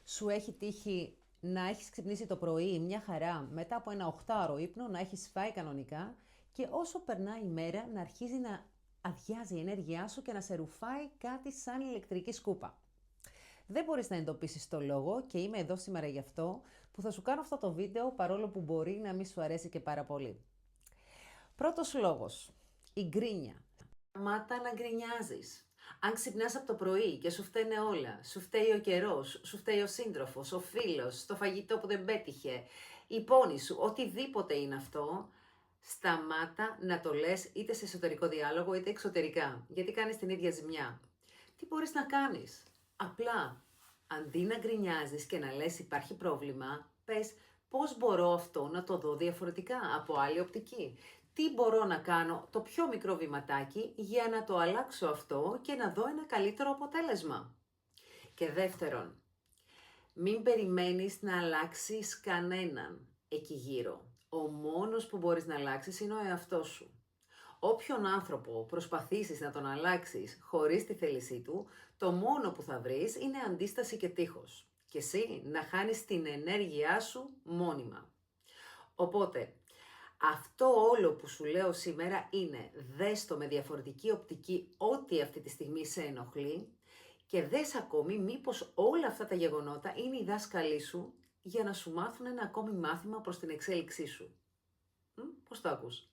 Σου έχει τύχει να έχεις ξυπνήσει το πρωί μια χαρά μετά από ένα 8ωρο ύπνο, να έχεις φάει κανονικά και όσο περνάει η μέρα να αρχίζει να αδειάζει η ενέργειά σου και να σε ρουφάει κάτι σαν ηλεκτρική σκούπα. Δεν μπορείς να εντοπίσεις το λόγο και είμαι εδώ σήμερα γι' αυτό που θα σου κάνω αυτό το βίντεο παρόλο που μπορεί να μην σου αρέσει και πάρα πολύ. Πρώτος λόγος, η γκρίνια. Σταμάτα να γκρινιάζεις. Αν ξυπνάς από το πρωί και σου φταίνε όλα, σου φταίει ο καιρός, σου φταίει ο σύντροφος, ο φίλος, το φαγητό που δεν πέτυχε, η πόνη σου, οτιδήποτε είναι αυτό, σταμάτα να το λες είτε σε εσωτερικό διάλογο είτε εξωτερικά, γιατί κάνεις την ίδια ζημιά. Τι μπορείς να κάνεις? Απλά, αντί να γκρινιάζεις και να λες υπάρχει πρόβλημα, πες πώς μπορώ αυτό να το δω διαφορετικά, από άλλη οπτική. Τι μπορώ να κάνω το πιο μικρό βηματάκι για να το αλλάξω αυτό και να δω ένα καλύτερο αποτέλεσμα. Και δεύτερον, μην περιμένεις να αλλάξεις κανέναν εκεί γύρω. Ο μόνος που μπορείς να αλλάξεις είναι ο εαυτός σου. Όποιον άνθρωπο προσπαθήσεις να τον αλλάξεις χωρίς τη θέλησή του, το μόνο που θα βρεις είναι αντίσταση και τείχος. Και εσύ να χάνεις την ενέργειά σου μόνιμα. Οπότε, αυτό όλο που σου λέω σήμερα είναι δες το με διαφορετική οπτική ό,τι αυτή τη στιγμή σε ενοχλεί και δες ακόμη μήπως όλα αυτά τα γεγονότα είναι οι δάσκαλοι σου για να σου μάθουν ένα ακόμη μάθημα προς την εξέλιξή σου. Πώς το ακούς?